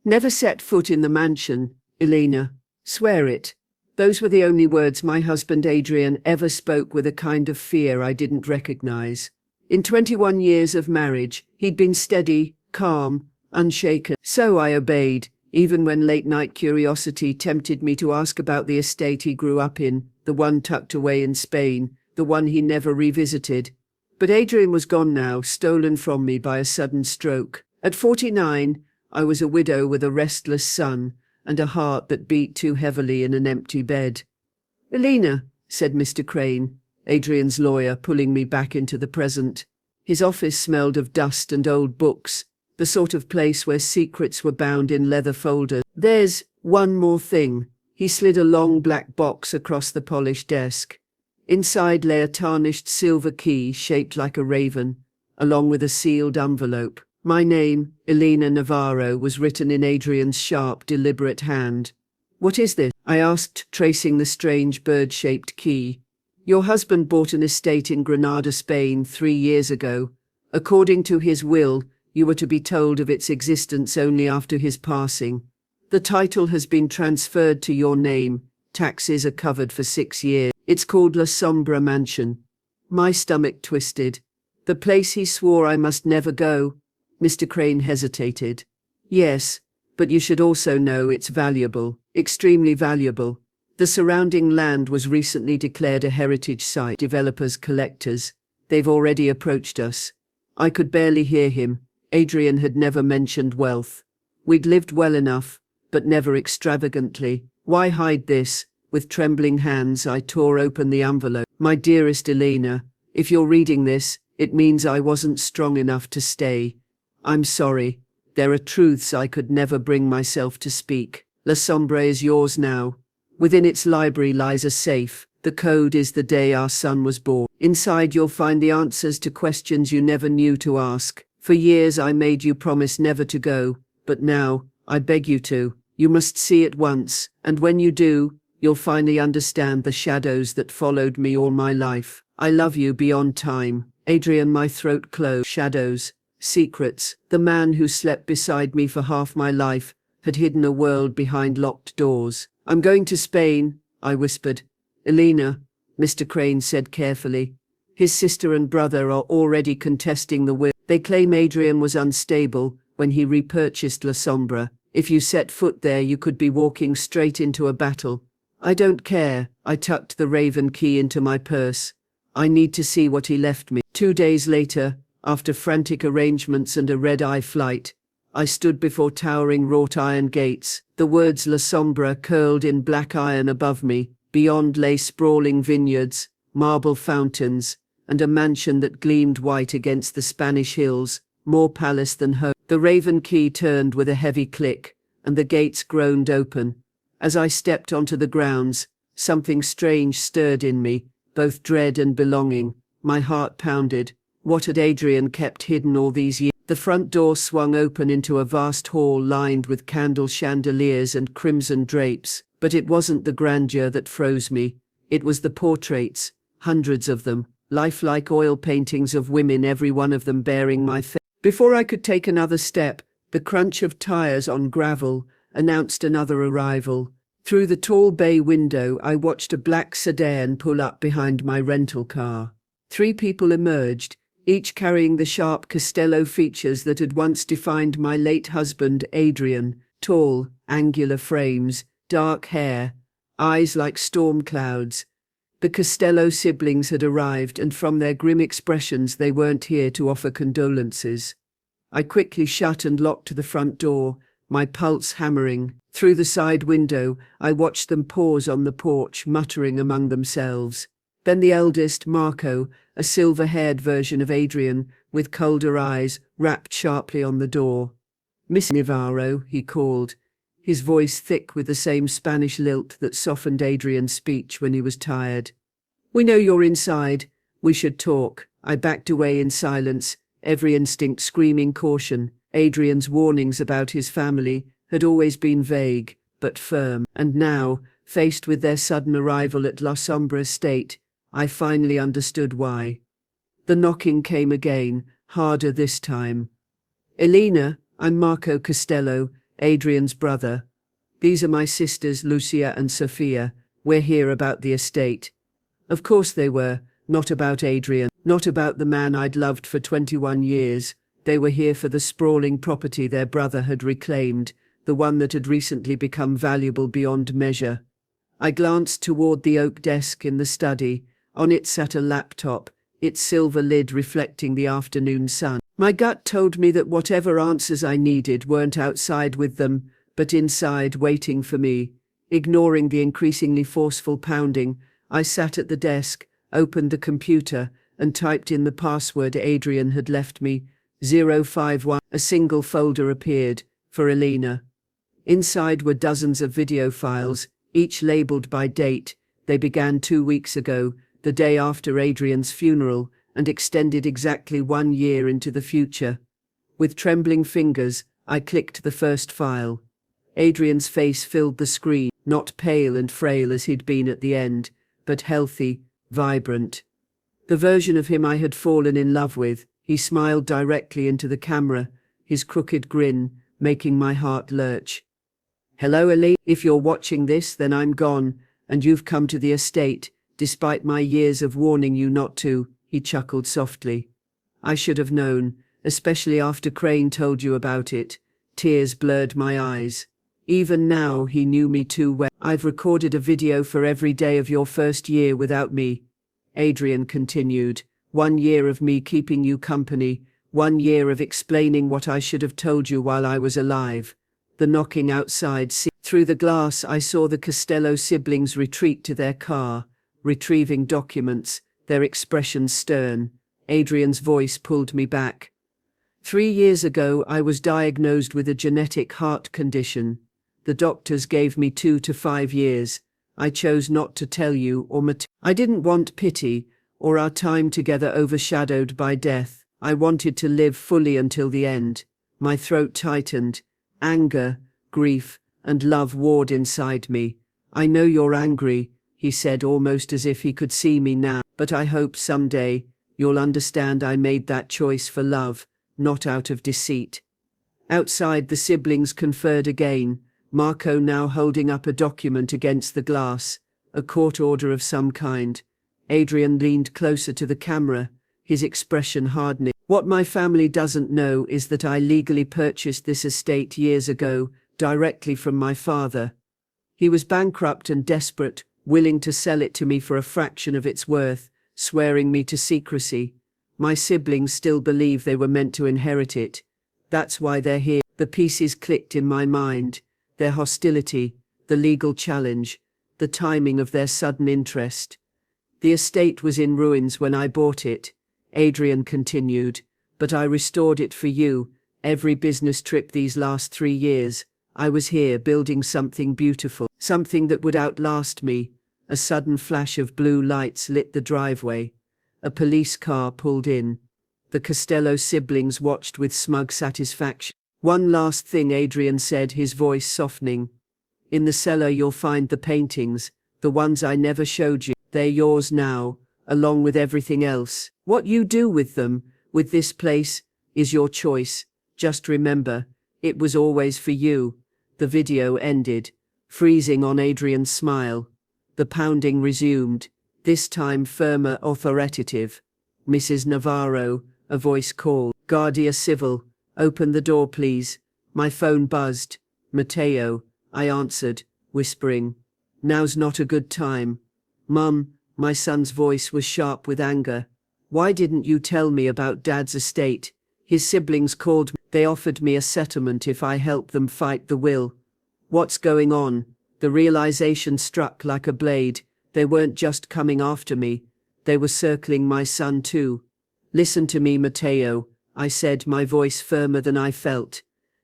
Never set foot in the mansion, Elena. Swear it. Those were the only words my husband Adrian ever spoke with a kind of fear I didn't recognize. In 21 years of marriage, he'd been steady, calm, unshaken. So I obeyed, even when late-night curiosity tempted me to ask about the estate he grew up in, the one tucked away in Spain, the one he never revisited. But Adrian was gone now, stolen from me by a sudden stroke. At 49, I was a widow with a restless son, and a heart that beat too heavily in an empty bed. "Elena," said Mr. Crane, Adrian's lawyer, pulling me back into the present. His office smelled of dust and old books, the sort of place where secrets were bound in leather folders. "There's one more thing." He slid a long black box across the polished desk. Inside lay a tarnished silver key shaped like a raven, along with a sealed envelope. My name, Elena Navarro, was written in Adrian's sharp, deliberate hand. "What is this?" I asked, tracing the strange bird-shaped key. "Your husband bought an estate in Granada, Spain, 3 years ago. According to his will, you were to be told of its existence only after his passing. The title has been transferred to your name. Taxes are covered for 6 years. It's called La Sombra Mansion." My stomach twisted. "The place he swore I must never go?" Mr. Crane hesitated. "Yes, but you should also know it's valuable, extremely valuable. The surrounding land was recently declared a heritage site. Developers, collectors, they've already approached us." I could barely hear him. Adrian had never mentioned wealth. We'd lived well enough, but never extravagantly. Why hide this? With trembling hands, I tore open the envelope. "My dearest Elena, if you're reading this, it means I wasn't strong enough to stay. I'm sorry. There are truths I could never bring myself to speak. La Sombra is yours now. Within its library lies a safe. The code is the day our son was born. Inside you'll find the answers to questions you never knew to ask. For years I made you promise never to go, but now, I beg you to. You must see it once, and when you do, you'll finally understand the shadows that followed me all my life. I love you beyond time." Adrian, my throat closed. Shadows. Secrets. The man who slept beside me for half my life had hidden a world behind locked doors. "I'm going to Spain," I whispered. "Elena," Mr. Crane said carefully, "his sister and brother are already contesting the will. They claim Adrian was unstable when he repurchased La Sombra. If you set foot there, you could be walking straight into a battle. I don't care." I tucked the raven key into my purse. "I need to see what he left me." 2 days later, after frantic arrangements and a red-eye flight, I stood before towering wrought-iron gates. The words La Sombra curled in black iron above me. Beyond lay sprawling vineyards, marble fountains, and a mansion that gleamed white against the Spanish hills, more palace than home. The raven key turned with a heavy click, and the gates groaned open. As I stepped onto the grounds, something strange stirred in me, both dread and belonging. My heart pounded. What had Adrian kept hidden all these years? The front door swung open into a vast hall lined with candle chandeliers and crimson drapes. But it wasn't the grandeur that froze me. It was the portraits, hundreds of them, lifelike oil paintings of women, every one of them bearing my face. Before I could take another step, the crunch of tires on gravel announced another arrival. Through the tall bay window, I watched a black sedan pull up behind my rental car. 3 people emerged, each carrying the sharp Costello features that had once defined my late husband, Adrian. Tall, angular frames, dark hair, eyes like storm clouds. The Costello siblings had arrived, and from their grim expressions they weren't here to offer condolences. I quickly shut and locked the front door, my pulse hammering. Through the side window, I watched them pause on the porch, muttering among themselves. Then the eldest, Marco, a silver-haired version of Adrian, with colder eyes, rapped sharply on the door. "Miss Navarro," he called, his voice thick with the same Spanish lilt that softened Adrian's speech when he was tired. "We know you're inside. We should talk." I backed away in silence, every instinct screaming caution. Adrian's warnings about his family had always been vague, but firm. And now, faced with their sudden arrival at La Sombra estate, I finally understood why. The knocking came again, harder this time. "Elena, I'm Marco Costello, Adrian's brother. These are my sisters, Lucia and Sophia. We're here about the estate. Of course they were, not about Adrian, not about the man I'd loved for 21 years. They were here for the sprawling property their brother had reclaimed, the one that had recently become valuable beyond measure. I glanced toward the oak desk in the study. On it sat a laptop, its silver lid reflecting the afternoon sun. My gut told me that whatever answers I needed weren't outside with them, but inside, waiting for me. Ignoring the increasingly forceful pounding, I sat at the desk, opened the computer, and typed in the password Adrian had left me, 051. A single folder appeared, for Elena. Inside were dozens of video files, each labeled by date. They began 2 weeks ago, the day after Adrian's funeral, and extended exactly 1 year into the future. With trembling fingers, I clicked the first file. Adrian's face filled the screen, not pale and frail as he'd been at the end, but healthy, vibrant. The version of him I had fallen in love with. He smiled directly into the camera, his crooked grin making my heart lurch. "Hello, Ellie. If you're watching this, then I'm gone, and you've come to the estate, despite my years of warning you not to," he chuckled softly. "I should have known, especially after Crane told you about it." Tears blurred my eyes. Even now, he knew me too well. "I've recorded a video for every day of your first year without me," Adrian continued. "1 year of me keeping you company, 1 year of explaining what I should have told you while I was alive." The knocking outside. Through the glass, I saw the Costello siblings retreat to their car, retrieving documents, their expressions stern. Adrian's voice pulled me back. 3 years ago, I was diagnosed with a genetic heart condition. The doctors gave me 2 to 5 years. I chose not to tell you I didn't want pity, or our time together overshadowed by death. I wanted to live fully until the end. My throat tightened. Anger, grief, and love warred inside me. "I know you're angry," he said almost as if he could see me now, "but I hope someday you'll understand I made that choice for love, not out of deceit." Outside, the siblings conferred again, Marco now holding up a document against the glass, a court order of some kind. Adrian leaned closer to the camera, his expression hardening. "What my family doesn't know is that I legally purchased this estate years ago, directly from my father. He was bankrupt and desperate, willing to sell it to me for a fraction of its worth, swearing me to secrecy. My siblings still believe they were meant to inherit it. That's why they're here." The pieces clicked in my mind. Their hostility, the legal challenge, the timing of their sudden interest. "The estate was in ruins when I bought it," Adrian continued, "but I restored it for you. Every business trip these last 3 years, I was here building something beautiful, something that would outlast me." A sudden flash of blue lights lit the driveway. A police car pulled in. The Costello siblings watched with smug satisfaction. "One last thing," Adrian said, his voice softening. "In the cellar you'll find the paintings, the ones I never showed you. They're yours now, along with everything else. What you do with them, with this place, is your choice. Just remember, it was always for you." The video ended, freezing on Adrian's smile. The pounding resumed, this time firmer, authoritative. "Mrs. Navarro," a voice called. "Guardia Civil, open the door please." My phone buzzed. "Matteo," I answered, whispering. "Now's not a good time." "Mum," my son's voice was sharp with anger. "Why didn't you tell me about Dad's estate? His siblings called me. They offered me a settlement if I helped them fight the will." "What's going on?" The realization struck like a blade. They weren't just coming after me. They were circling my son too. "Listen to me, Matteo," I said, my voice firmer than I felt.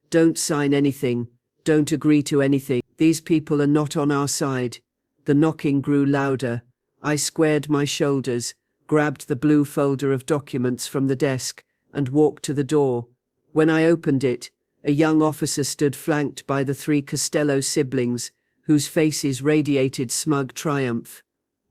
"Don't sign anything. Don't agree to anything. These people are not on our side." The knocking grew louder. I squared my shoulders, grabbed the blue folder of documents from the desk, and walked to the door. When I opened it, a young officer stood flanked by the 3 Costello siblings, whose faces radiated smug triumph.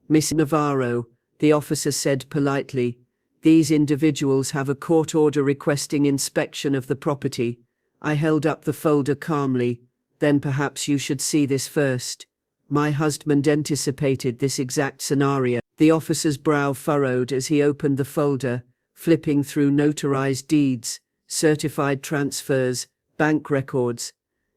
"Miss Navarro," the officer said politely, "these individuals have a court order requesting inspection of the property. I held up the folder calmly. Then perhaps you should see this first. My husband anticipated this exact scenario. The officer's brow furrowed as he opened the folder, flipping through notarized deeds, certified transfers, bank records.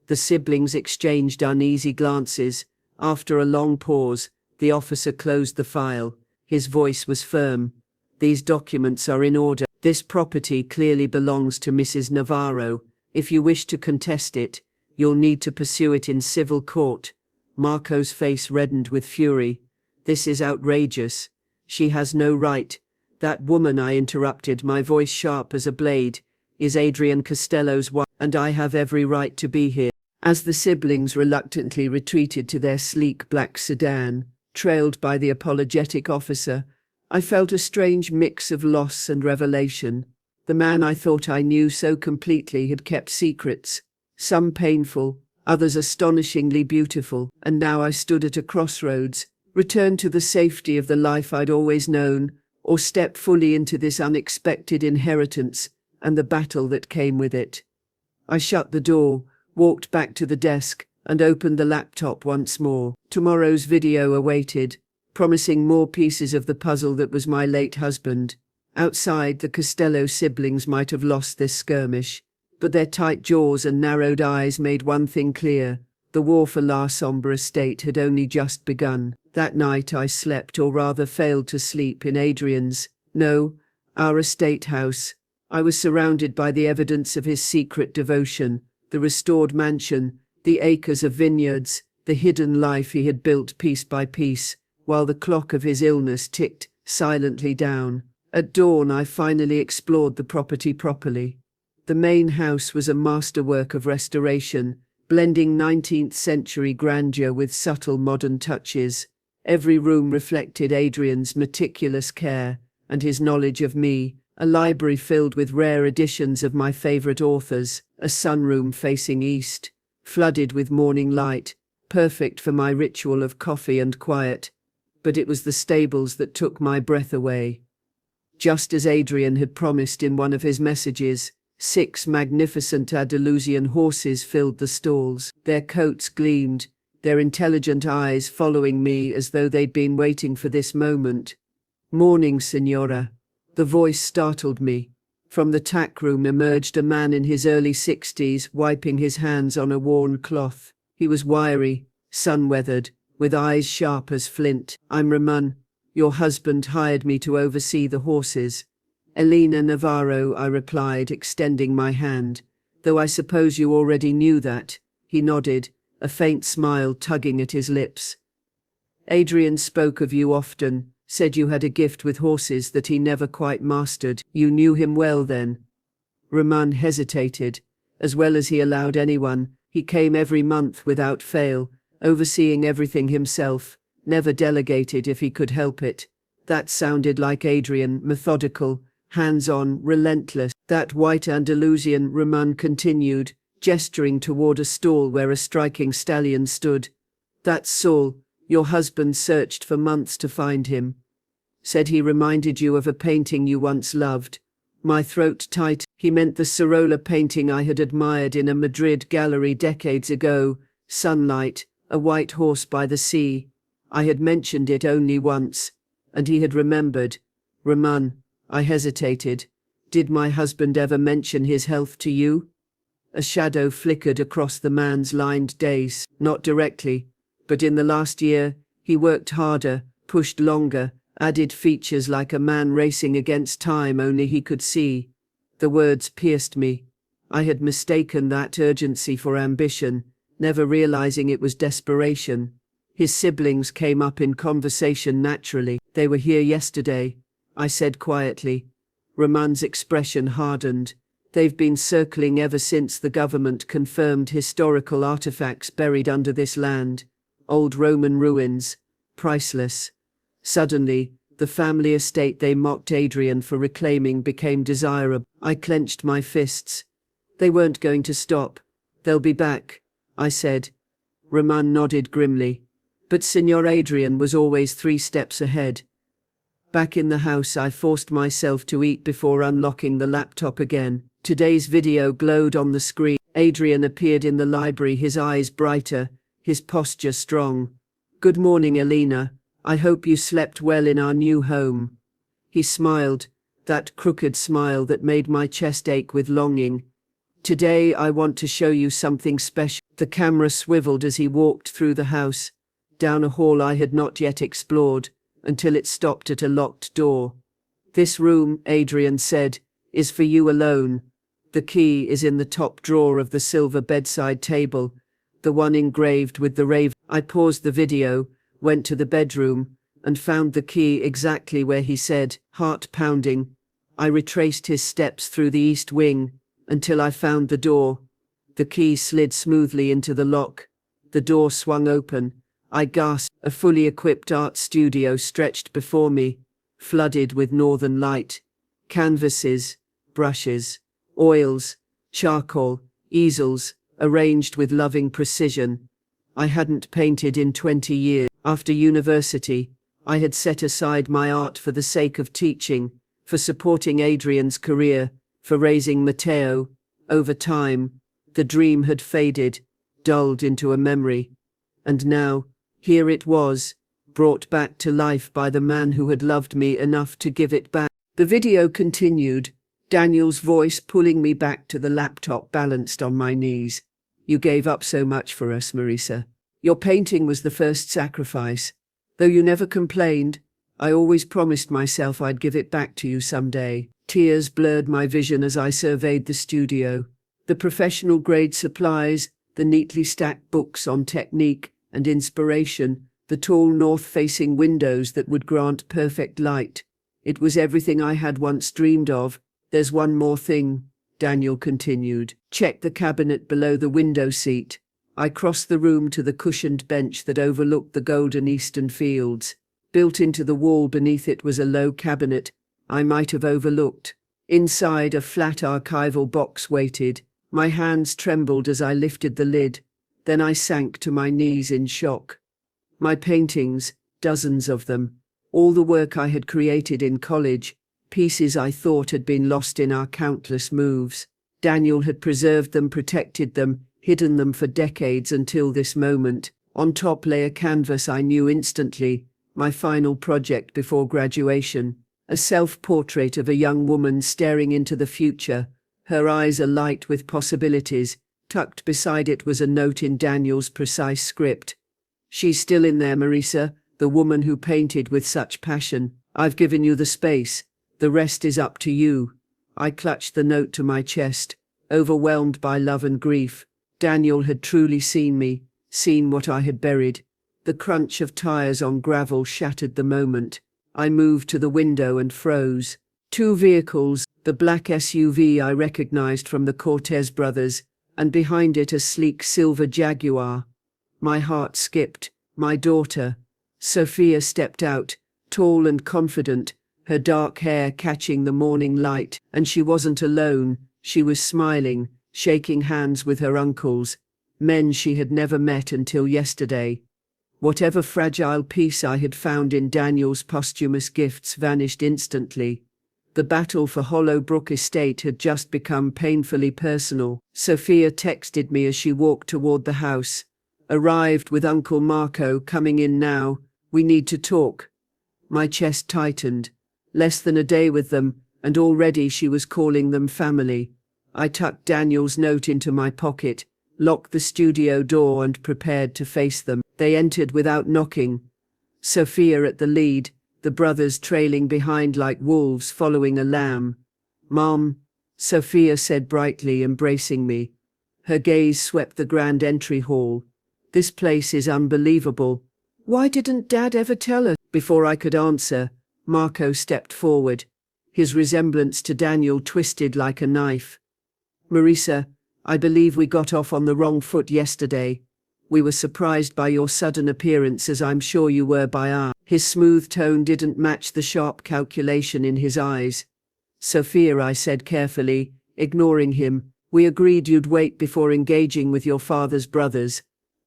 The siblings exchanged uneasy glances. After a long pause, the officer closed the file. His voice was firm. These documents are in order. This property clearly belongs to Mrs. Navarro. If you wish to contest it, you'll need to pursue it in civil court. Marco's face reddened with fury. This is outrageous. She has no right. That woman, I interrupted, my voice sharp as a blade, is Adrian Costello's wife, and I have every right to be here. As the siblings reluctantly retreated to their sleek black sedan, trailed by the apologetic officer, I felt a strange mix of loss and revelation. The man I thought I knew so completely had kept secrets, some painful, others astonishingly beautiful, and now I stood at a crossroads, return to the safety of the life I'd always known, or step fully into this unexpected inheritance and the battle that came with it. I shut the door, walked back to the desk, and opened the laptop once more. Tomorrow's video awaited, promising more pieces of the puzzle that was my late husband. Outside, the Costello siblings might have lost this skirmish, but their tight jaws and narrowed eyes made one thing clear: the war for La Sombre estate had only just begun. That night I slept, or rather failed to sleep, in our estate house. I was surrounded by the evidence of his secret devotion, the restored mansion, the acres of vineyards, the hidden life he had built piece by piece, while the clock of his illness ticked silently down. At dawn I finally explored the property properly. The main house was a masterwork of restoration, blending 19th-century grandeur with subtle modern touches. Every room reflected Adrian's meticulous care and his knowledge of me, a library filled with rare editions of my favorite authors, a sunroom facing east, flooded with morning light, perfect for my ritual of coffee and quiet. But it was the stables that took my breath away. Just as Adrian had promised in one of his messages, 6 magnificent Andalusian horses filled the stalls. Their coats gleamed, their intelligent eyes following me as though they'd been waiting for this moment. "Morning, Signora." The voice startled me. From the tack room emerged a man in his early 60s, wiping his hands on a worn cloth. He was wiry, sun-weathered, with eyes sharp as flint. "I'm Ramon. Your husband hired me to oversee the horses." "Elena Navarro," I replied, extending my hand. "Though I suppose you already knew that." He nodded, a faint smile tugging at his lips. "Adrian spoke of you often, said you had a gift with horses that he never quite mastered. You knew him well then?" Ramon hesitated. "As well as he allowed anyone. He came every month without fail, overseeing everything himself, never delegated if he could help it." That sounded like Adrian, methodical, hands-on, relentless. "That white Andalusian," Ramon continued, gesturing toward a stall where a striking stallion stood. "That's Saul. Your husband searched for months to find him. Said he reminded you of a painting you once loved." My throat tight. He meant the Sorolla painting I had admired in a Madrid gallery decades ago. Sunlight, a white horse by the sea. I had mentioned it only once, and he had remembered. "Ramon," I hesitated. "Did my husband ever mention his health to you?" A shadow flickered across the man's lined face. "Not directly, but in the last year, he worked harder, pushed longer, added features like a man racing against time only he could see." The words pierced me. I had mistaken that urgency for ambition, never realizing it was desperation. His siblings came up in conversation naturally. "They were here yesterday," I said quietly. Ramon's expression hardened. "They've been circling ever since the government confirmed historical artifacts buried under this land. Old Roman ruins. Priceless." Suddenly, the family estate they mocked Adrian for reclaiming became desirable. I clenched my fists. "They weren't going to stop." "They'll be back," I said. Ramon nodded grimly. But Signor Adrian was always 3 steps ahead. Back in the house, I forced myself to eat before unlocking the laptop again. Today's video glowed on the screen. Adrian appeared in the library, his eyes brighter, his posture strong. "Good morning, Elena. I hope you slept well in our new home." He smiled, that crooked smile that made my chest ache with longing. "Today I want to show you something special." The camera swiveled as he walked through the house, down a hall I had not yet explored, until it stopped at a locked door. "This room," Adrian said, "is for you alone. The key is in the top drawer of the silver bedside table, the one engraved with the raven." I paused the video, went to the bedroom, and found the key exactly where he said, heart pounding. I retraced his steps through the east wing, until I found the door. The key slid smoothly into the lock. The door swung open. I gasped. A fully equipped art studio stretched before me, flooded with northern light. Canvases, brushes, oils, charcoal, easels, arranged with loving precision. I hadn't painted in 20 years. After university, I had set aside my art for the sake of teaching, for supporting Adrian's career, for raising Matteo. Over time, the dream had faded, dulled into a memory. And now, here it was, brought back to life by the man who had loved me enough to give it back. The video continued, Daniel's voice pulling me back to the laptop balanced on my knees. "You gave up so much for us, Marisa. Your painting was the first sacrifice. Though you never complained, I always promised myself I'd give it back to you someday." Tears blurred my vision as I surveyed the studio. The professional-grade supplies, the neatly stacked books on technique and inspiration, the tall north-facing windows that would grant perfect light. It was everything I had once dreamed of. "There's one more thing," Daniel continued. "Check the cabinet below the window seat." I crossed the room to the cushioned bench that overlooked the golden eastern fields. Built into the wall beneath it was a low cabinet I might have overlooked. Inside, a flat archival box waited. My hands trembled as I lifted the lid. Then I sank to my knees in shock. My paintings, dozens of them, all the work I had created in college, pieces I thought had been lost in our countless moves. Daniel had preserved them, protected them, hidden them for decades until this moment. On top lay a canvas I knew instantly, my final project before graduation. A self-portrait of a young woman staring into the future, her eyes alight with possibilities. Tucked beside it was a note in Daniel's precise script. "She's still in there, Marisa, the woman who painted with such passion. I've given you the space. The rest is up to you." I clutched the note to my chest, overwhelmed by love and grief. Daniel had truly seen me, seen what I had buried. The crunch of tires on gravel shattered the moment. I moved to the window and froze. Two vehicles, the black SUV I recognized from the Cortez brothers, and behind it a sleek silver Jaguar. My heart skipped. My daughter, Sophia, stepped out, tall and confident, her dark hair catching the morning light, and she wasn't alone. She was smiling, shaking hands with her uncles, men she had never met until yesterday. Whatever fragile peace I had found in Daniel's posthumous gifts vanished instantly. The battle for Hollowbrook Estate had just become painfully personal. Sophia texted me as she walked toward the house. "Arrived with Uncle Marco, coming in now. We need to talk." My chest tightened. Less than a day with them, and already she was calling them family. I tucked Daniel's note into my pocket, locked the studio door and prepared to face them. They entered without knocking. Sophia at the lead, the brothers trailing behind like wolves following a lamb. "Mom," Sophia said brightly, embracing me. Her gaze swept the grand entry hall. "This place is unbelievable. Why didn't Dad ever tell us?" Before I could answer, Marco stepped forward. His resemblance to Daniel twisted like a knife. "Marisa, I believe we got off on the wrong foot yesterday. We were surprised by your sudden appearance, as I'm sure you were by ours." His smooth tone didn't match the sharp calculation in his eyes. "Sophia," I said carefully, ignoring him, "we agreed you'd wait before engaging with your father's brothers."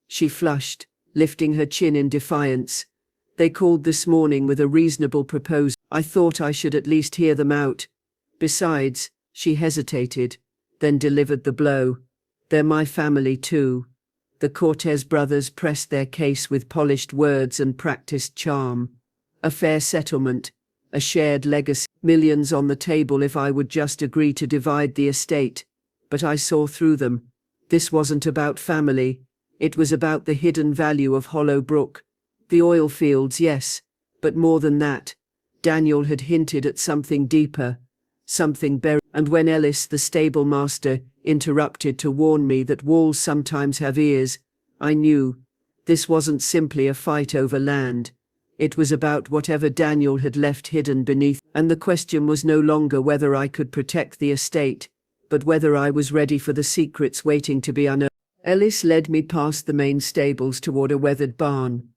She flushed, lifting her chin in defiance. "They called this morning with a reasonable proposal. I thought I should at least hear them out. Besides," she hesitated, then delivered the blow. They're my family too. The Cortez brothers pressed their case with polished words and practiced charm. A fair settlement, a shared legacy, millions on the table if I would just agree to divide the estate. But I saw through them. This wasn't about family. It was about the hidden value of Hollow Brook. The oil fields, yes, but more than that. Daniel had hinted at something deeper, something buried. And when Ellis, the stable master, interrupted to warn me that walls sometimes have ears, I knew. This wasn't simply a fight over land. It was about whatever Daniel had left hidden beneath, and the question was no longer whether I could protect the estate, but whether I was ready for the secrets waiting to be unearthed. Ellis led me past the main stables toward a weathered barn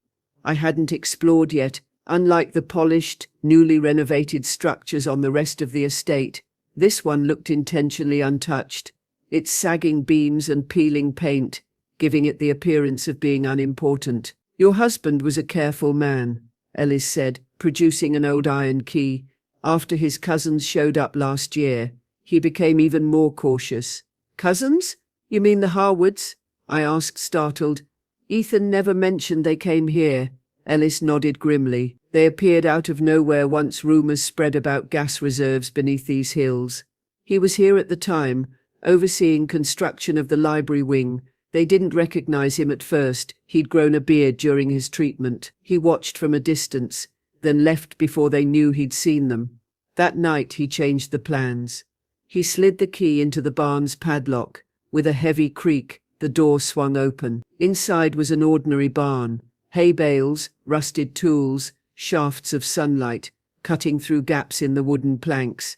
I hadn't explored yet. Unlike the polished, newly renovated structures on the rest of the estate, this one looked intentionally untouched, its sagging beams and peeling paint giving it the appearance of being unimportant. Your husband was a careful man, Ellis said, producing an old iron key. After his cousins showed up last year, he became even more cautious. Cousins? You mean the Harwoods? I asked, startled. Ethan never mentioned they came here. Ellis nodded grimly. They appeared out of nowhere once rumors spread about gas reserves beneath these hills. He was here at the time, overseeing construction of the library wing. They didn't recognize him at first. He'd grown a beard during his treatment. He watched from a distance, then left before they knew he'd seen them. That night he changed the plans. He slid the key into the barn's padlock. With a heavy creak, the door swung open. Inside was an ordinary barn. Hay bales, rusted tools, shafts of sunlight, cutting through gaps in the wooden planks.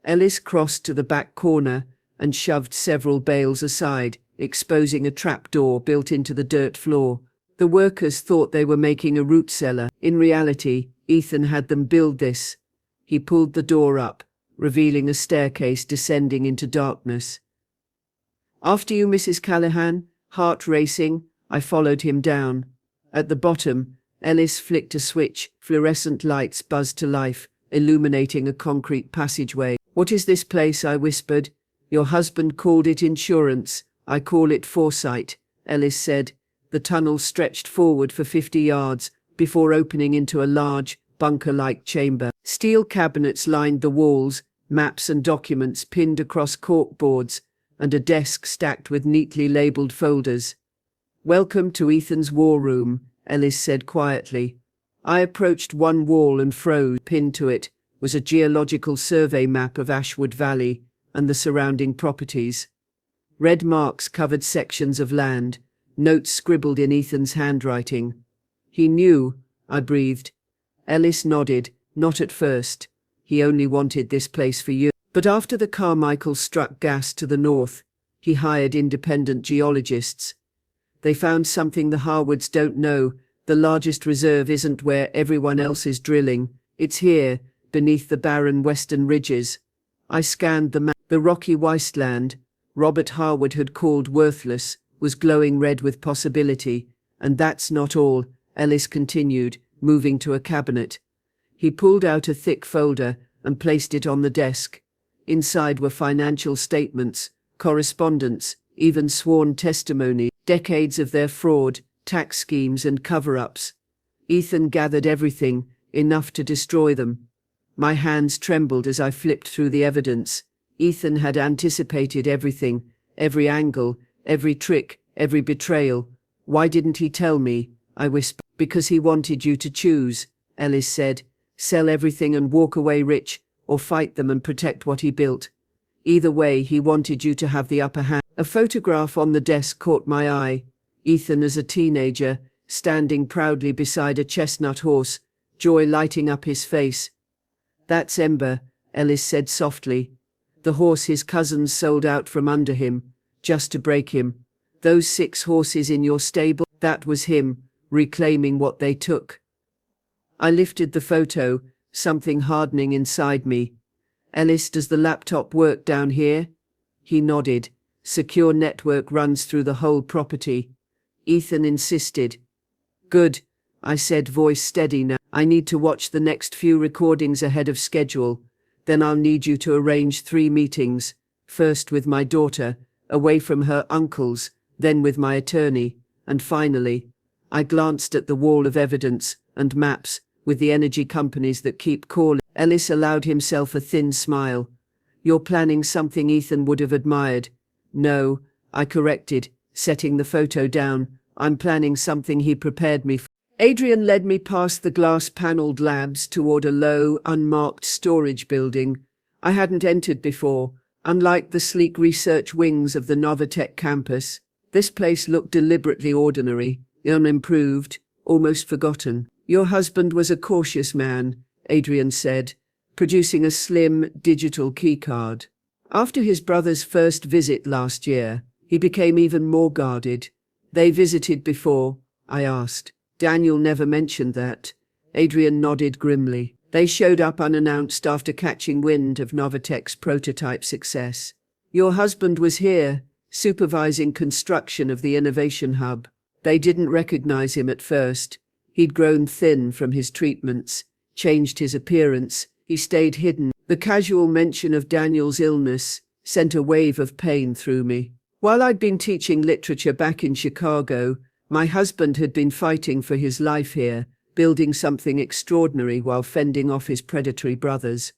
Ellis crossed to the back corner and shoved several bales aside, exposing a trapdoor built into the dirt floor. The workers thought they were making a root cellar. In reality, Ethan had them build this. He pulled the door up, revealing a staircase descending into darkness. After you, Mrs. Callahan, heart racing, I followed him down. At the bottom, Ellis flicked a switch. Fluorescent lights buzzed to life, illuminating a concrete passageway. What is this place? I whispered. Your husband called it insurance. I call it foresight, Ellis said. The tunnel stretched forward for 50 yards before opening into a large, bunker-like chamber. Steel cabinets lined the walls, maps and documents pinned across corkboards, and a desk stacked with neatly labeled folders. Welcome to Ethan's war room, Ellis said quietly. I approached one wall and froze. Pinned to it was a geological survey map of Ashwood Valley and the surrounding properties. Red marks covered sections of land, notes scribbled in Ethan's handwriting. He knew, I breathed. Ellis nodded. Not at first. He only wanted this place for you. But after the Carmichael struck gas to the north, he hired independent geologists. They found something the Harwoods don't know. The largest reserve isn't where everyone else is drilling. It's here, beneath the barren western ridges. I scanned the map. The rocky wasteland, Robert Harwood had called worthless, was glowing red with possibility. And that's not all, Ellis continued, moving to a cabinet. He pulled out a thick folder and placed it on the desk. Inside were financial statements, correspondence, even sworn testimony, decades of their fraud, tax schemes and cover-ups. Ethan gathered everything, enough to destroy them. My hands trembled as I flipped through the evidence. Ethan had anticipated everything, every angle, every trick, every betrayal. Why didn't he tell me? I whispered. Because he wanted you to choose, Ellis said. Sell everything and walk away rich, or fight them and protect what he built. Either way, he wanted you to have the upper hand. A photograph on the desk caught my eye. Ethan as a teenager, standing proudly beside a chestnut horse, joy lighting up his face. That's Ember, Ellis said softly. The horse his cousins sold out from under him, just to break him. Those 6 horses in your stable, that was him, reclaiming what they took. I lifted the photo, something hardening inside me. Ellis, does the laptop work down here? He nodded. Secure network runs through the whole property. Ethan insisted. Good, I said, voice steady now. I need to watch the next few recordings ahead of schedule. Then I'll need you to arrange 3 meetings, first with my daughter, away from her uncles, then with my attorney, and finally, I glanced at the wall of evidence and maps with the energy companies that keep calling. Ellis allowed himself a thin smile. You're planning something Ethan would have admired. No, I corrected, setting the photo down. I'm planning something he prepared me for. Adrian led me past the glass-paneled labs toward a low, unmarked storage building I hadn't entered before. Unlike the sleek research wings of the Novatech campus, this place looked deliberately ordinary, unimproved, almost forgotten. Your husband was a cautious man, Adrian said, producing a slim, digital keycard. After his brother's first visit last year, he became even more guarded. They visited before, I asked. Daniel never mentioned that. Adrian nodded grimly. They showed up unannounced after catching wind of Novatech's prototype success. Your husband was here, supervising construction of the innovation hub. They didn't recognize him at first. He'd grown thin from his treatments, changed his appearance. He stayed hidden. The casual mention of Daniel's illness sent a wave of pain through me. While I'd been teaching literature back in Chicago, my husband had been fighting for his life here, building something extraordinary while fending off his predatory brothers.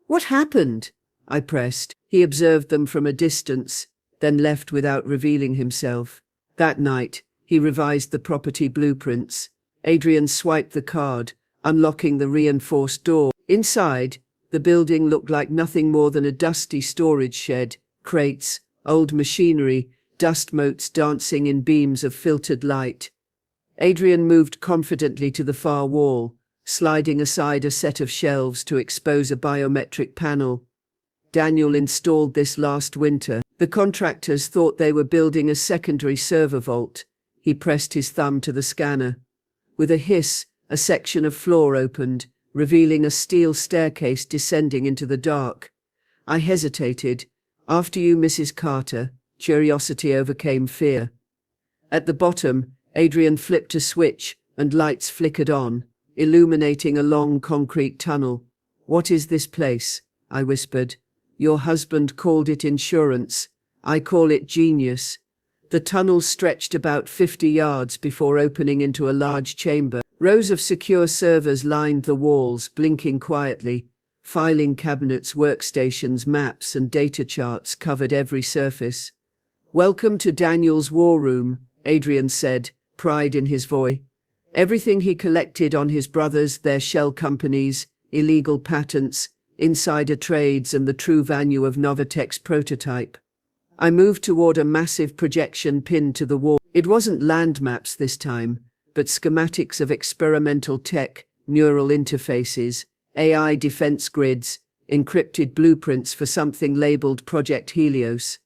What happened? I pressed. He observed them from a distance, then left without revealing himself. That night, he revised the property blueprints. Adrian swiped the card, unlocking the reinforced door. Inside, the building looked like nothing more than a dusty storage shed, crates, old machinery, dust motes dancing in beams of filtered light. Adrian moved confidently to the far wall, sliding aside a set of shelves to expose a biometric panel. Daniel installed this last winter. The contractors thought they were building a secondary server vault. He pressed his thumb to the scanner. With a hiss, a section of floor opened, revealing a steel staircase descending into the dark. I hesitated. After you, Mrs. Carter. Curiosity overcame fear. At the bottom, Adrian flipped a switch, and lights flickered on, illuminating a long concrete tunnel. What is this place? I whispered. Your husband called it insurance. I call it genius. The tunnel stretched about 50 yards before opening into a large chamber. Rows of secure servers lined the walls, blinking quietly. Filing cabinets, workstations, maps, and data charts covered every surface. Welcome to Daniel's war room, Adrian said, pride in his voice. Everything he collected on his brothers, their shell companies, illegal patents, insider trades, and the true value of Novatech's prototype. I moved toward a massive projection pinned to the wall. It wasn't land maps this time, but schematics of experimental tech, neural interfaces, AI defense grids, encrypted blueprints for something labeled Project Helios.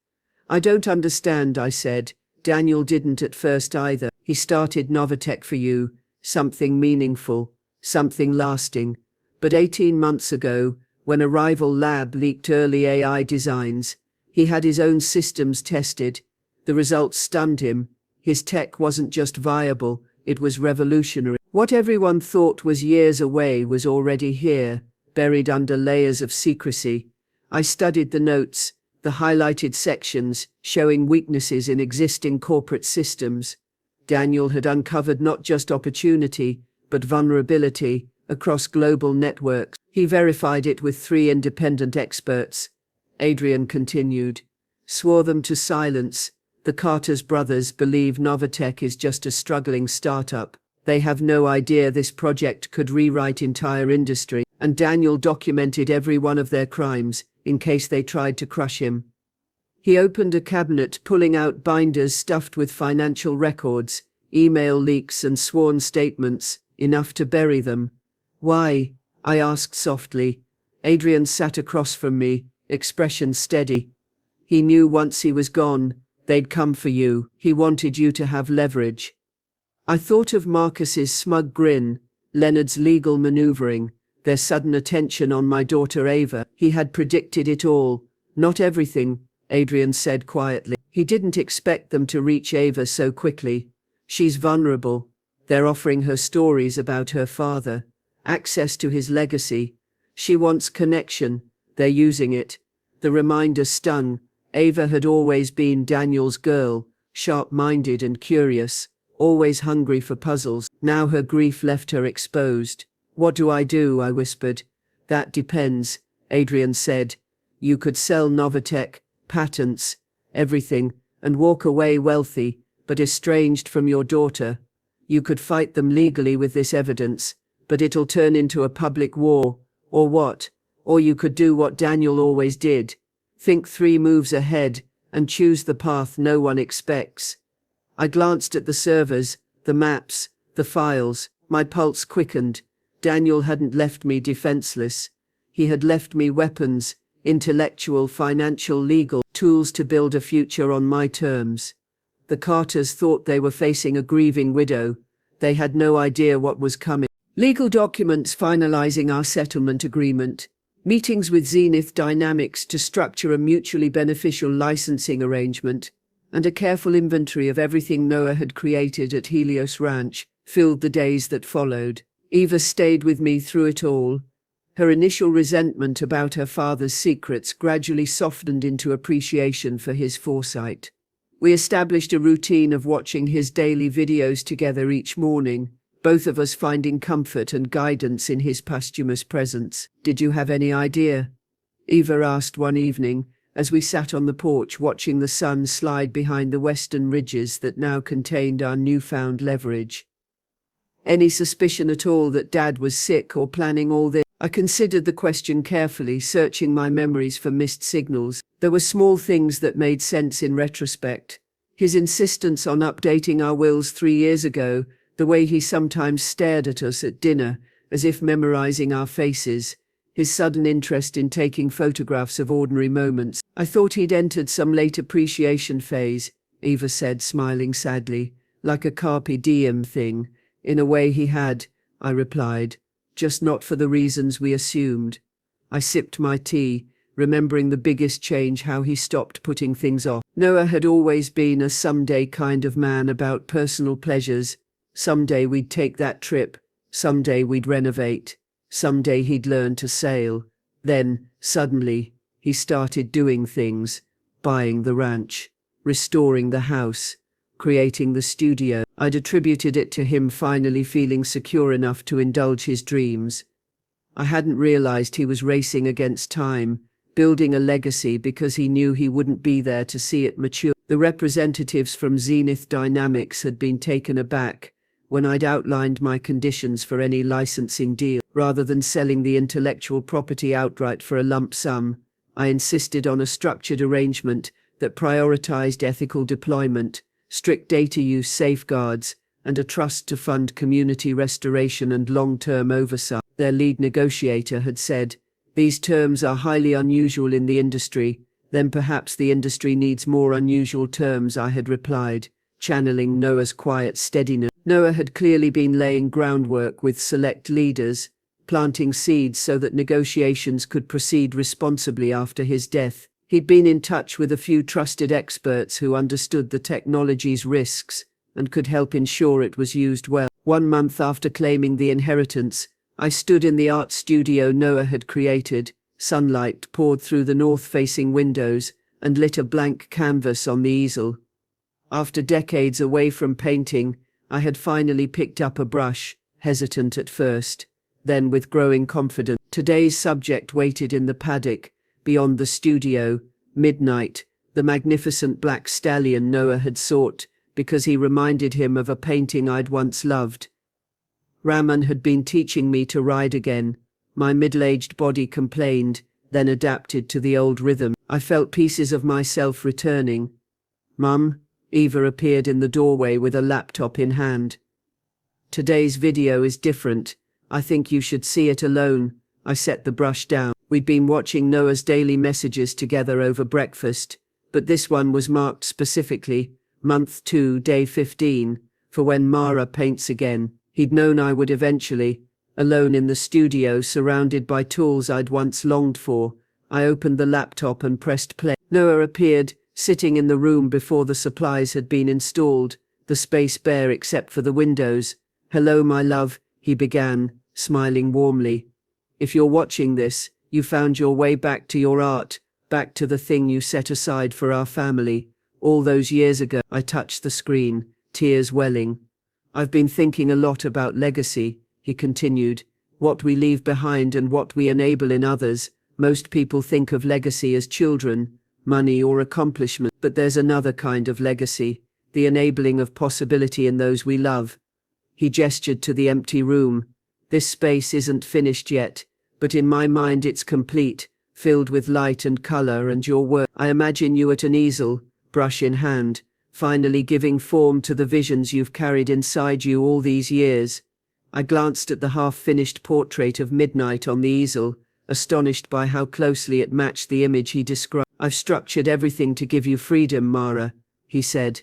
I don't understand, I said. Daniel didn't at first either. He started Novatech for you, something meaningful, something lasting. But 18 months ago, when a rival lab leaked early AI designs, he had his own systems tested. The results stunned him. His tech wasn't just viable, it was revolutionary. What everyone thought was years away was already here, buried under layers of secrecy. I studied the notes, the highlighted sections showing weaknesses in existing corporate systems. Daniel had uncovered not just opportunity, but vulnerability across global networks. He verified it with 3 independent experts. Adrian continued. Swore them to silence. The Carter's brothers believe Novatech is just a struggling startup. They have no idea this project could rewrite entire industry, and Daniel documented every one of their crimes, in case they tried to crush him. He opened a cabinet, pulling out binders stuffed with financial records, email leaks and sworn statements, enough to bury them. Why? I asked softly. Adrian sat across from me, expression steady. He knew once he was gone, they'd come for you. He wanted you to have leverage. I thought of Marcus's smug grin, Leonard's legal maneuvering, their sudden attention on my daughter Ava. He had predicted it all. Not everything, Adrian said quietly. He didn't expect them to reach Ava so quickly. She's vulnerable. They're offering her stories about her father, access to his legacy. She wants connection. They're using it. The reminder stung. Ava had always been Daniel's girl, sharp-minded and curious, always hungry for puzzles. Now her grief left her exposed. "What do?" I whispered. "That depends," Adrian said. "You could sell Novatech, patents, everything, and walk away wealthy, but estranged from your daughter. You could fight them legally with this evidence, but it'll turn into a public war, or what? Or you could do what Daniel always did. Think 3 moves ahead, and choose the path no one expects." I glanced at the servers, the maps, the files. My pulse quickened. Daniel hadn't left me defenseless. He had left me weapons, intellectual, financial, legal, tools to build a future on my terms. The Carters thought they were facing a grieving widow. They had no idea what was coming. Legal documents finalizing our settlement agreement. Meetings with Zenith Dynamics to structure a mutually beneficial licensing arrangement. And a careful inventory of everything Noah had created at Helios Ranch filled the days that followed. Eva stayed with me through it all. Her initial resentment about her father's secrets gradually softened into appreciation for his foresight. We established a routine of watching his daily videos together each morning, both of us finding comfort and guidance in his posthumous presence. "Did you have any idea?" Eva asked one evening, as we sat on the porch watching the sun slide behind the western ridges that now contained our newfound leverage. "Any suspicion at all that Dad was sick or planning all this?" I considered the question carefully, searching my memories for missed signals. There were small things that made sense in retrospect. His insistence on updating our wills 3 years ago, the way he sometimes stared at us at dinner, as if memorizing our faces, his sudden interest in taking photographs of ordinary moments. "I thought he'd entered some late appreciation phase," Eva said, smiling sadly, "like a carpe diem thing. In a way he had," I replied, "just not for the reasons we assumed." I sipped my tea, remembering the biggest change, how he stopped putting things off. Noah had always been a someday kind of man about personal pleasures. Someday we'd take that trip, someday we'd renovate, someday he'd learn to sail. Then, suddenly, he started doing things, buying the ranch, restoring the house, creating the studio. I'd attributed it to him finally feeling secure enough to indulge his dreams. I hadn't realized he was racing against time, building a legacy because he knew he wouldn't be there to see it mature. The representatives from Zenith Dynamics had been taken aback when I'd outlined my conditions for any licensing deal. Rather than selling the intellectual property outright for a lump sum, I insisted on a structured arrangement that prioritized ethical deployment, strict data use safeguards, and a trust to fund community restoration and long-term oversight. Their lead negotiator had said, "These terms are highly unusual in the industry." "Then perhaps the industry needs more unusual terms," I had replied, channeling Noah's quiet steadiness. Noah had clearly been laying groundwork with select leaders, planting seeds so that negotiations could proceed responsibly after his death. He'd been in touch with a few trusted experts who understood the technology's risks and could help ensure it was used well. 1 month after claiming the inheritance, I stood in the art studio Noah had created. Sunlight poured through the north-facing windows and lit a blank canvas on the easel. After decades away from painting, I had finally picked up a brush, hesitant at first, then with growing confidence. Today's subject waited in the paddock, beyond the studio, midnight, the magnificent black stallion Noah had sought, because he reminded him of a painting I'd once loved. Raman had been teaching me to ride again. My middle-aged body complained, then adapted to the old rhythm. I felt pieces of myself returning. "Mum?" Eva appeared in the doorway with a laptop in hand. "Today's video is different. I think you should see it alone." I set the brush down. We'd been watching Noah's daily messages together over breakfast, but this one was marked specifically, month 2, day 15, for when Mara paints again. He'd known I would eventually. Alone in the studio, surrounded by tools I'd once longed for, I opened the laptop and pressed play. Noah appeared, sitting in the room before the supplies had been installed, the space bare except for the windows. "Hello, my love," he began, smiling warmly. "If you're watching this, you found your way back to your art. Back to the thing you set aside for our family, all those years ago. I touched the screen, tears welling. I've been thinking a lot about legacy, he continued. What we leave behind and what we enable in others. Most people think of legacy as children, money or accomplishment, but there's another kind of legacy, the enabling of possibility in those we love. He gestured to the empty room. This space isn't finished yet, but in my mind it's complete, filled with light and color and your work. I imagine you at an easel, brush in hand, finally giving form to the visions you've carried inside you all these years. I glanced at the half-finished portrait of Midnight on the easel, astonished by how closely it matched the image he described. I've structured everything to give you freedom, Mara, he said.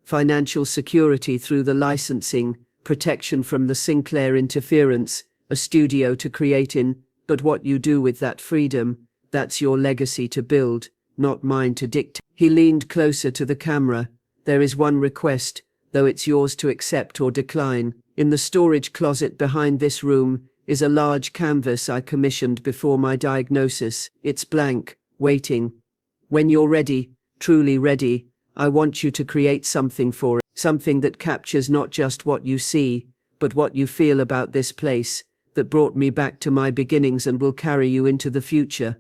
Financial security through the licensing, protection from the Sinclair interference, a studio to create in, but what you do with that freedom, that's your legacy to build, not mine to dictate. He leaned closer to the camera. There is one request, though it's yours to accept or decline. In the storage closet behind this room is a large canvas I commissioned before my diagnosis. It's blank, waiting. When you're ready, truly ready, I want you to create something for it, something that captures not just what you see, but what you feel about this place, that brought me back to my beginnings and will carry you into the future.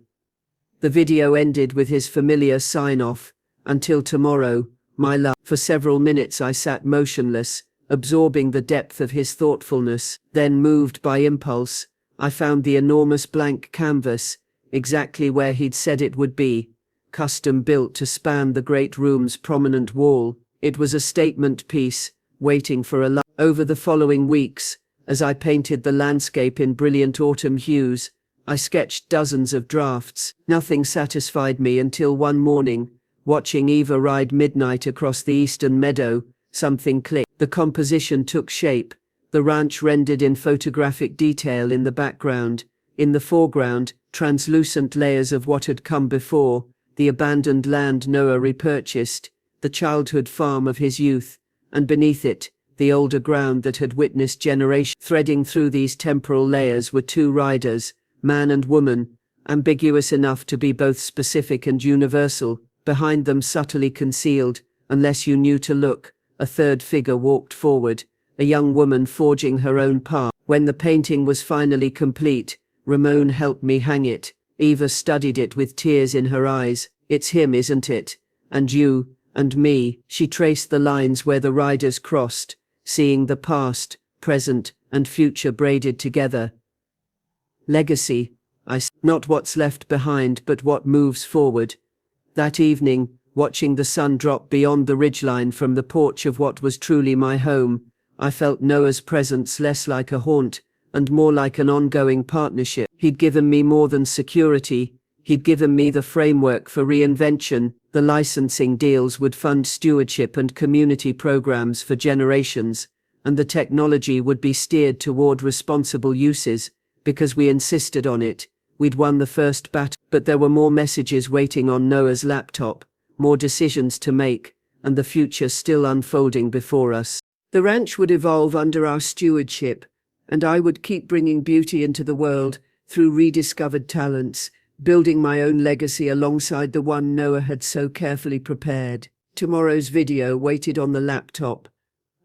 The video ended with his familiar sign-off, "Until tomorrow, my love." For several minutes I sat motionless, absorbing the depth of his thoughtfulness. Then, moved by impulse, I found the enormous blank canvas, exactly where he'd said it would be, custom built to span the great room's prominent wall. It was a statement piece, waiting for a Over the following weeks, as I painted the landscape in brilliant autumn hues, I sketched dozens of drafts. Nothing satisfied me until one morning, watching Eva ride Midnight across the eastern meadow, something clicked. The composition took shape, the ranch rendered in photographic detail in the background. In the foreground, translucent layers of what had come before, the abandoned land Noah repurchased, the childhood farm of his youth, and beneath it, the older ground that had witnessed generations. Threading through these temporal layers were two riders, man and woman, ambiguous enough to be both specific and universal. Behind them, subtly concealed, unless you knew to look, a third figure walked forward, a young woman forging her own path. When the painting was finally complete, Ramon helped me hang it. Eva studied it with tears in her eyes. "It's him, isn't it? And you, and me." She traced the lines where the riders crossed, seeing the past, present, and future braided together. Legacy, not what's left behind but what moves forward. That evening, watching the sun drop beyond the ridgeline from the porch of what was truly my home, I felt Noah's presence less like a haunt, and more like an ongoing partnership. He'd given me more than security, he'd given me the framework for reinvention. The licensing deals would fund stewardship and community programs for generations, and the technology would be steered toward responsible uses. Because we insisted on it, we'd won the first battle. But there were more messages waiting on Noah's laptop, more decisions to make, and the future still unfolding before us. The ranch would evolve under our stewardship, and I would keep bringing beauty into the world through rediscovered talents, building my own legacy alongside the one Noah had so carefully prepared. Tomorrow's video waited on the laptop.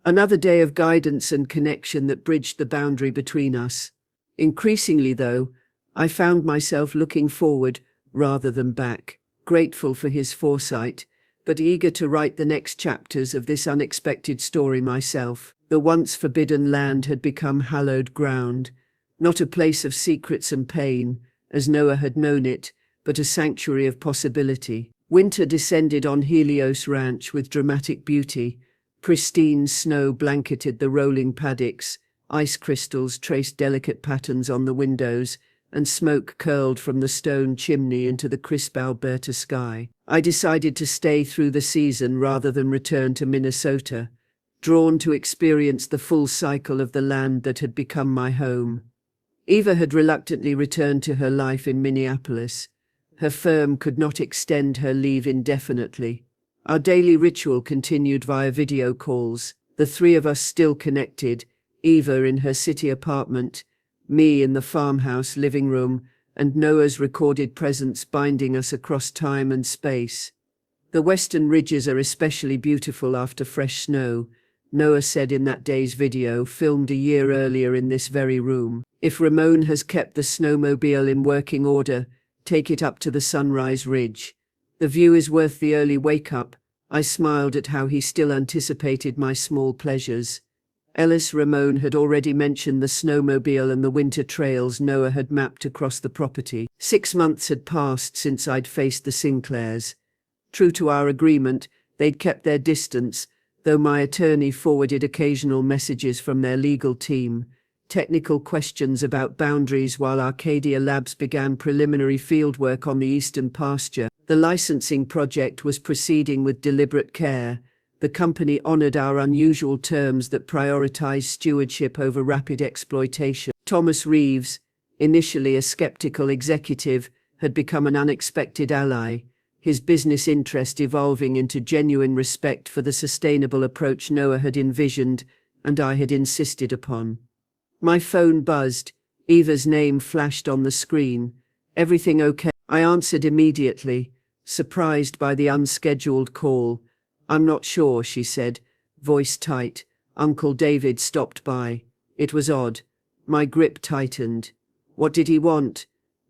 Another day of guidance and connection that bridged the boundary between us. Increasingly, though, I found myself looking forward rather than back, grateful for his foresight, but eager to write the next chapters of this unexpected story myself. The once forbidden land had become hallowed ground, not a place of secrets and pain, as Noah had known it, but a sanctuary of possibility. Winter descended on Helios Ranch with dramatic beauty. Pristine snow blanketed the rolling paddocks, ice crystals traced delicate patterns on the windows, and smoke curled from the stone chimney into the crisp Alberta sky. I decided to stay through the season rather than return to Minnesota, drawn to experience the full cycle of the land that had become my home. Eva had reluctantly returned to her life in Minneapolis. Her firm could not extend her leave indefinitely. Our daily ritual continued via video calls, the three of us still connected, Eva in her city apartment, me in the farmhouse living room, and Noah's recorded presence binding us across time and space. The western ridges are especially beautiful after fresh snow, Noah said in that day's video, filmed a year earlier in this very room. If Ramon has kept the snowmobile in working order, take it up to the Sunrise Ridge. The view is worth the early wake-up. I smiled at how he still anticipated my small pleasures. Ellis Ramon had already mentioned the snowmobile and the winter trails Noah had mapped across the property. 6 months had passed since I'd faced the Sinclairs. True to our agreement, they'd kept their distance, though my attorney forwarded occasional messages from their legal team. Technical questions about boundaries while Arcadia Labs began preliminary fieldwork on the eastern pasture. The licensing project was proceeding with deliberate care. The company honored our unusual terms that prioritized stewardship over rapid exploitation. Thomas Reeves, initially a skeptical executive, had become an unexpected ally, his business interest evolving into genuine respect for the sustainable approach Noah had envisioned and I had insisted upon. My phone buzzed. Eva's name flashed on the screen. "Everything okay?" I answered immediately, surprised by the unscheduled call. "I'm not sure," she said, voice tight. "Uncle David stopped by." It was odd. My grip tightened. What did he want?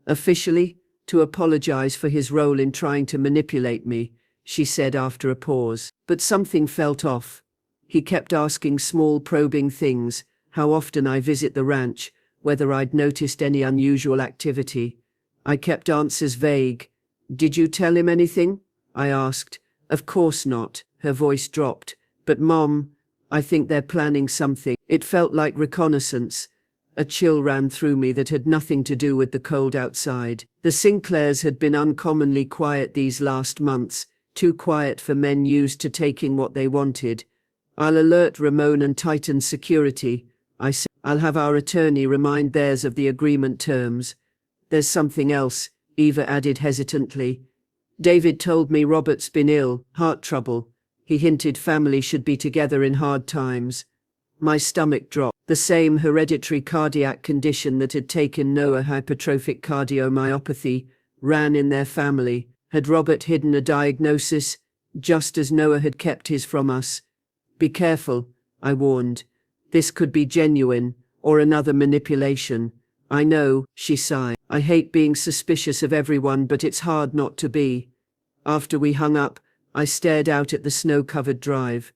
Officially, to apologize for his role in trying to manipulate me, she said after a pause. But something felt off. He kept asking small probing things, how often I visit the ranch, whether I'd noticed any unusual activity. I kept answers vague. "Did you tell him anything?" I asked. "Of course not," her voice dropped. "But Mom, I think they're planning something." It felt like reconnaissance. A chill ran through me that had nothing to do with the cold outside. The Sinclairs had been uncommonly quiet these last months, too quiet for men used to taking what they wanted. "I'll alert Ramon and tighten security," I said. "I'll have our attorney remind theirs of the agreement terms." "There's something else," Eva added hesitantly. "David told me Robert's been ill, heart trouble. He hinted family should be together in hard times." My stomach dropped. The same hereditary cardiac condition that had taken Noah, hypertrophic cardiomyopathy, ran in their family. Had Robert hidden a diagnosis, just as Noah had kept his from us? "Be careful," I warned. "This could be genuine, or another manipulation." "I know," she sighed. "I hate being suspicious of everyone, but it's hard not to be." After we hung up, I stared out at the snow-covered drive.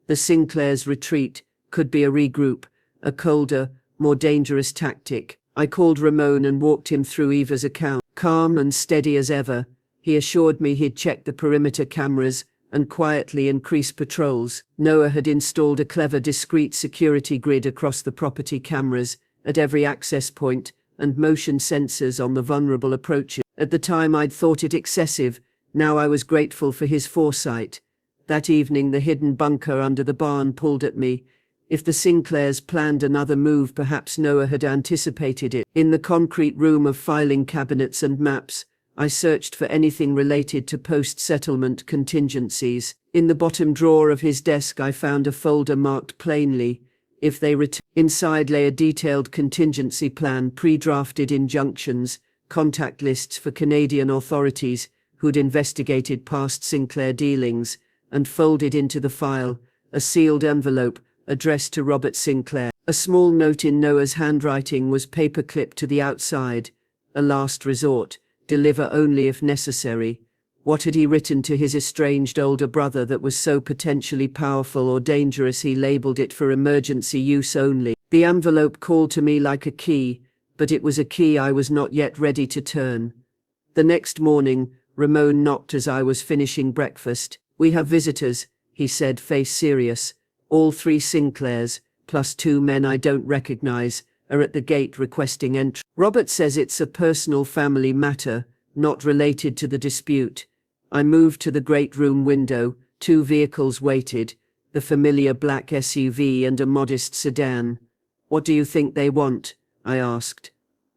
The Sinclairs' retreat could be a regroup, a colder, more dangerous tactic. I called Ramon and walked him through Eva's account. Calm and steady as ever, he assured me he'd checked the perimeter cameras and quietly increased patrols. Noah had installed a clever, discreet security grid across the property, cameras at every access point and motion sensors on the vulnerable approaches. At the time I'd thought it excessive, now I was grateful for his foresight. That evening the hidden bunker under the barn pulled at me. If the Sinclairs planned another move, perhaps Noah had anticipated it. In the concrete room of filing cabinets and maps, I searched for anything related to post-settlement contingencies. In the bottom drawer of his desk I found a folder marked plainly, "If they return." Inside lay a detailed contingency plan, pre-drafted injunctions, contact lists for Canadian authorities who'd investigated past Sinclair dealings, and folded into the file, a sealed envelope addressed to Robert Sinclair. A small note in Noah's handwriting was paperclipped to the outside. "A last resort. Deliver only if necessary." What had he written to his estranged older brother that was so potentially powerful or dangerous he labeled it for emergency use only? The envelope called to me like a key, but it was a key I was not yet ready to turn. The next morning, Ramon knocked as I was finishing breakfast. "We have visitors," he said, face serious. "All 3 Sinclairs, plus 2 men I don't recognize, are at the gate requesting entry. Robert says it's a personal family matter, not related to the dispute." I moved to the great room window. 2 vehicles waited, the familiar black SUV and a modest sedan. "What do you think they want?" I asked.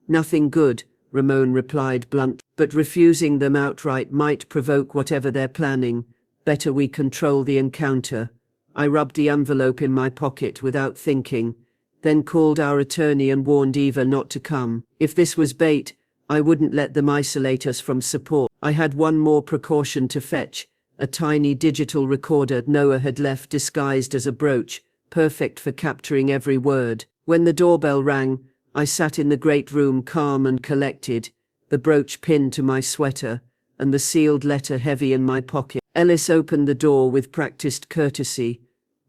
"Nothing good," Ramon replied bluntly, "but refusing them outright might provoke whatever they're planning. Better we control the encounter." I rubbed the envelope in my pocket without thinking, then called our attorney and warned Eva not to come. If this was bait, I wouldn't let them isolate us from support. I had one more precaution to fetch, a tiny digital recorder Noah had left disguised as a brooch, perfect for capturing every word. When the doorbell rang, I sat in the great room calm and collected, the brooch pinned to my sweater, and the sealed letter heavy in my pocket. Ellis opened the door with practiced courtesy.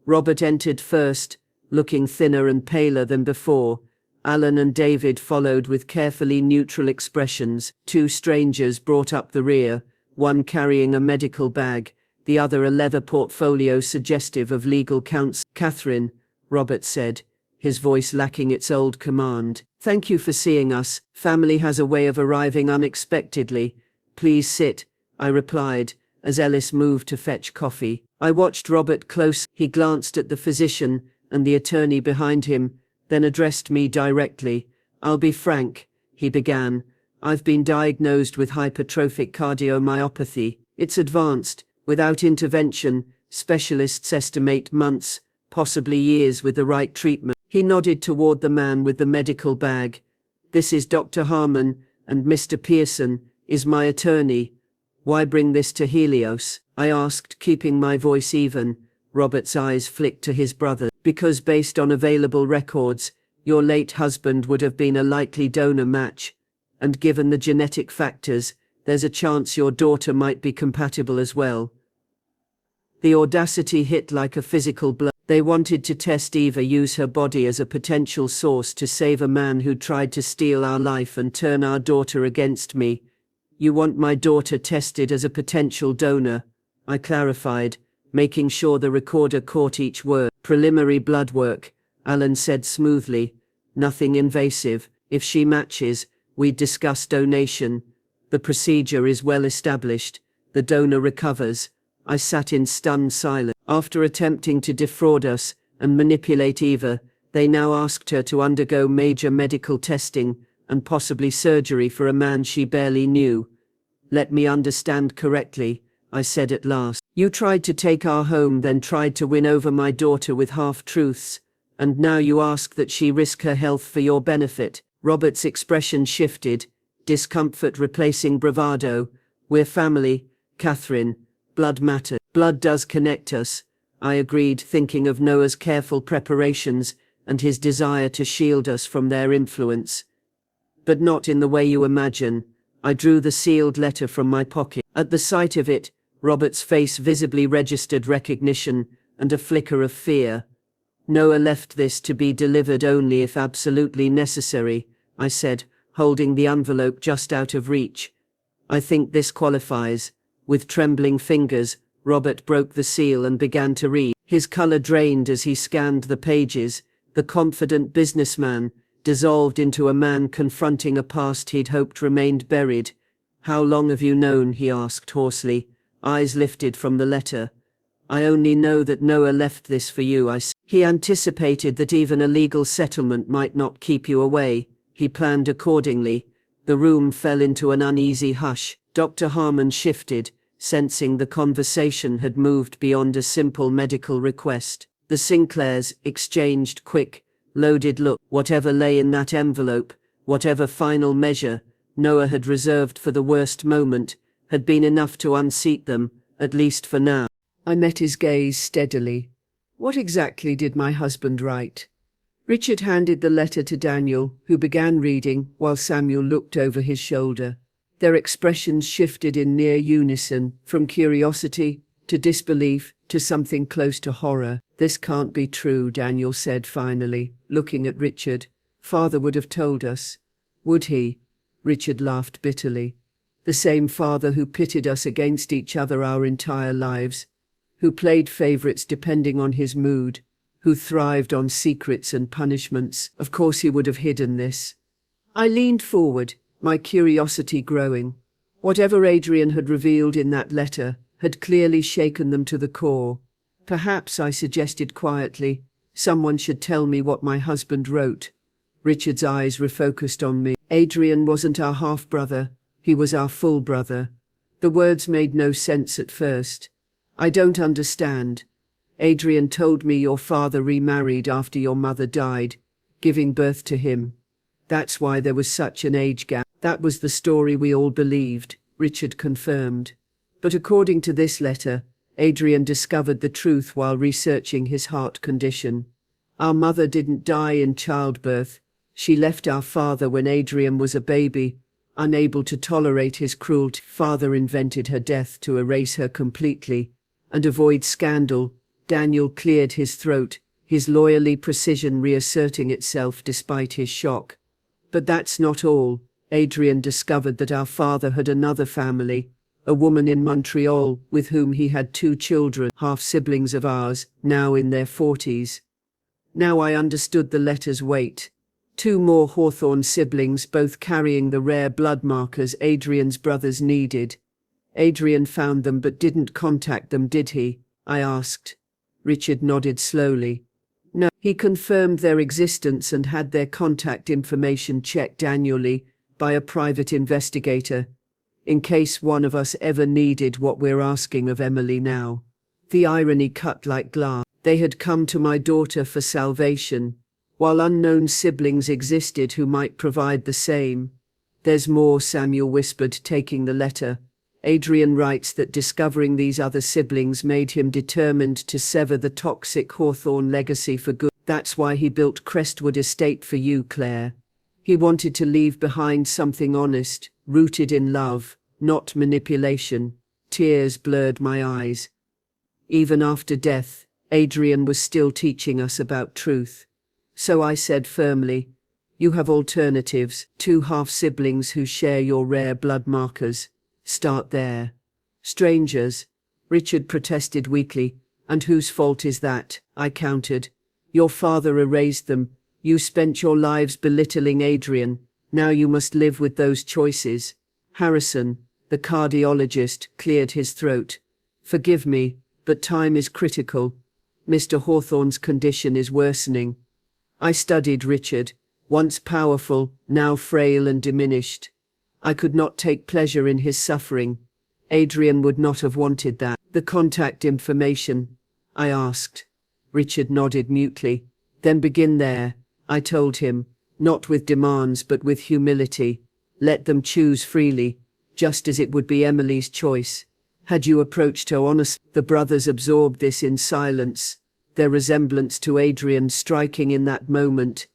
Robert entered first, looking thinner and paler than before. Alan and David followed with carefully neutral expressions. Two strangers brought up the rear, one carrying a medical bag, the other a leather portfolio suggestive of legal counsel. "Catherine," Robert said, his voice lacking its old command. "Thank you for seeing us. Family has a way of arriving unexpectedly. Please sit," I replied, as Ellis moved to fetch coffee. I watched Robert close. He glanced at the physician and the attorney behind him, then addressed me directly. "I'll be frank," he began. "I've been diagnosed with hypertrophic cardiomyopathy. It's advanced. Without intervention, specialists estimate months, possibly years with the right treatment." He nodded toward the man with the medical bag. "This is Dr. Harmon, and Mr. Pearson is my attorney. Why bring this to Helios?" I asked, keeping my voice even. Robert's eyes flicked to his brother. "Because based on available records, your late husband would have been a likely donor match. And given the genetic factors, there's a chance your daughter might be compatible as well." The audacity hit like a physical blow. They wanted to test Eva, use her body as a potential source to save a man who tried to steal our life and turn our daughter against me. "You want my daughter tested as a potential donor," I clarified, making sure the recorder caught each word. "Preliminary blood work," Alan said smoothly. "Nothing invasive. If she matches, we'd discuss donation. The procedure is well established. The donor recovers." I sat in stunned silence. After attempting to defraud us and manipulate Eva, they now asked her to undergo major medical testing and possibly surgery for a man she barely knew. "Let me understand correctly," I said at last. "You tried to take our home, then tried to win over my daughter with half-truths, and now you ask that she risk her health for your benefit." Robert's expression shifted, discomfort replacing bravado. "We're family, Catherine. Blood matters." "Blood does connect us," I agreed, thinking of Noah's careful preparations and his desire to shield us from their influence. "But not in the way you imagine." I drew the sealed letter from my pocket. At the sight of it, Robert's face visibly registered recognition and a flicker of fear. "Noah left this to be delivered only if absolutely necessary," I said, holding the envelope just out of reach. "I think this qualifies." With trembling fingers, Robert broke the seal and began to read. His color drained as he scanned the pages. The confident businessman dissolved into a man confronting a past he'd hoped remained buried. "How long have you known?" he asked hoarsely, eyes lifted from the letter. "I only know that Noah left this for you," I said. "He anticipated that even a legal settlement might not keep you away. He planned accordingly." The room fell into an uneasy hush. Dr. Harmon shifted, sensing the conversation had moved beyond a simple medical request. The Sinclairs exchanged quick, loaded look. Whatever lay in that envelope, whatever final measure Noah had reserved for the worst moment, had been enough to unseat them, at least for now. I met his gaze steadily. "What exactly did my husband write?" Richard handed the letter to Daniel, who began reading while Samuel looked over his shoulder. Their expressions shifted in near unison, from curiosity to disbelief to something close to horror. "This can't be true," Daniel said finally, looking at Richard. "Father would have told us." "Would he?" Richard laughed bitterly. "The same father who pitted us against each other our entire lives, who played favorites depending on his mood, who thrived on secrets and punishments. Of course he would have hidden this." I leaned forward, my curiosity growing. Whatever Adrian had revealed in that letter had clearly shaken them to the core. "Perhaps," I suggested quietly, "someone should tell me what my husband wrote." Richard's eyes refocused on me. "Adrian wasn't our half-brother, he was our full brother." The words made no sense at first. "I don't understand. Adrian told me your father remarried after your mother died, giving birth to him. That's why there was such an age gap." That was the story we all believed, Richard confirmed. But according to this letter, Adrian discovered the truth while researching his heart condition. Our mother didn't die in childbirth. She left our father when Adrian was a baby, unable to tolerate his cruelty. Father invented her death to erase her completely and avoid scandal. Daniel cleared his throat, his lawyerly precision reasserting itself despite his shock. But that's not all. Adrian discovered that our father had another family, a woman in Montreal with whom he had 2 children, half-siblings of ours, now in their 40s. Now I understood the letter's weight. 2 more Hawthorne siblings, both carrying the rare blood markers Adrian's brothers needed. Adrian found them but didn't contact them, did he? I asked. Richard nodded slowly. No, he confirmed their existence and had their contact information checked annually by a private investigator, in case one of us ever needed what we're asking of Emily now. The irony cut like glass. They had come to my daughter for salvation, while unknown siblings existed who might provide the same. There's more, Samuel whispered, taking the letter. Adrian writes that discovering these other siblings made him determined to sever the toxic Hawthorne legacy for good. That's why he built Crestwood Estate for you, Claire. He wanted to leave behind something honest, rooted in love, not manipulation. Tears blurred my eyes. Even after death, Adrian was still teaching us about truth. So I said firmly, you have alternatives, 2 half-siblings who share your rare blood markers. Start there. Strangers, Richard protested weakly. And whose fault is that? I countered. Your father erased them. You spent your lives belittling Adrian. Now you must live with those choices. Harrison, the cardiologist, cleared his throat. Forgive me, but time is critical. Mr. Hawthorne's condition is worsening. I studied Richard, once powerful, now frail and diminished. I could not take pleasure in his suffering. Adrian would not have wanted that. The contact information? I asked. Richard nodded mutely. Then begin there, I told him, not with demands but with humility. Let them choose freely, just as it would be Emily's choice. Had you approached her honestly? The brothers absorbed this in silence, their resemblance to Adrian striking in that moment.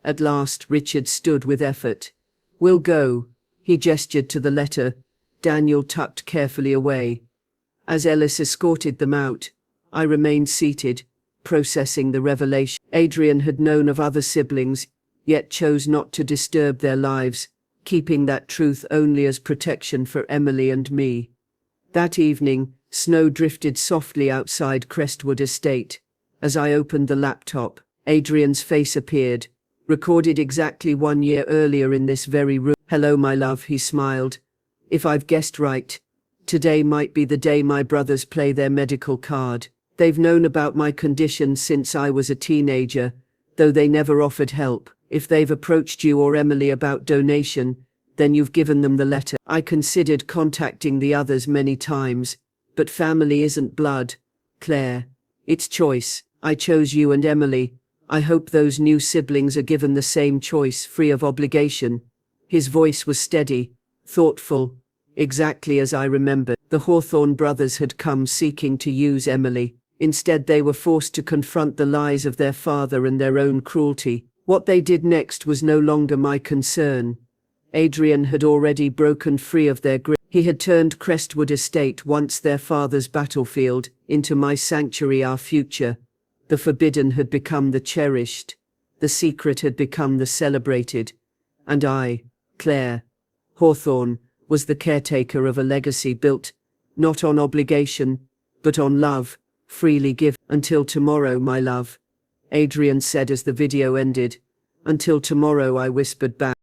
At last Richard stood with effort. We'll go. He gestured to the letter. Daniel tucked carefully away. As Ellis escorted them out, I remained seated, processing the revelation. Adrian had known of other siblings, yet chose not to disturb their lives, keeping that truth only as protection for Emily and me. That evening, snow drifted softly outside Crestwood Estate. As I opened the laptop, Adrian's face appeared, recorded exactly 1 year earlier in this very room. Hello, my love, he smiled. If I've guessed right, today might be the day my brothers play their medical card. They've known about my condition since I was a teenager, though they never offered help. If they've approached you or Emily about donation, then you've given them the letter. I considered contacting the others many times, but family isn't blood, Claire. It's choice. I chose you and Emily. I hope those new siblings are given the same choice, free of obligation. His voice was steady, thoughtful, exactly as I remembered. The Hawthorne brothers had come seeking to use Emily. Instead, they were forced to confront the lies of their father and their own cruelty. What they did next was no longer my concern. Adrian had already broken free of their grip. He had turned Crestwood Estate, once their father's battlefield, into my sanctuary, our future. The forbidden had become the cherished. The secret had become the celebrated. And I, Claire Hawthorne, was the caretaker of a legacy built, not on obligation, but on love, freely given. Until tomorrow, my love, Adrian said as the video ended. Until tomorrow, I whispered back.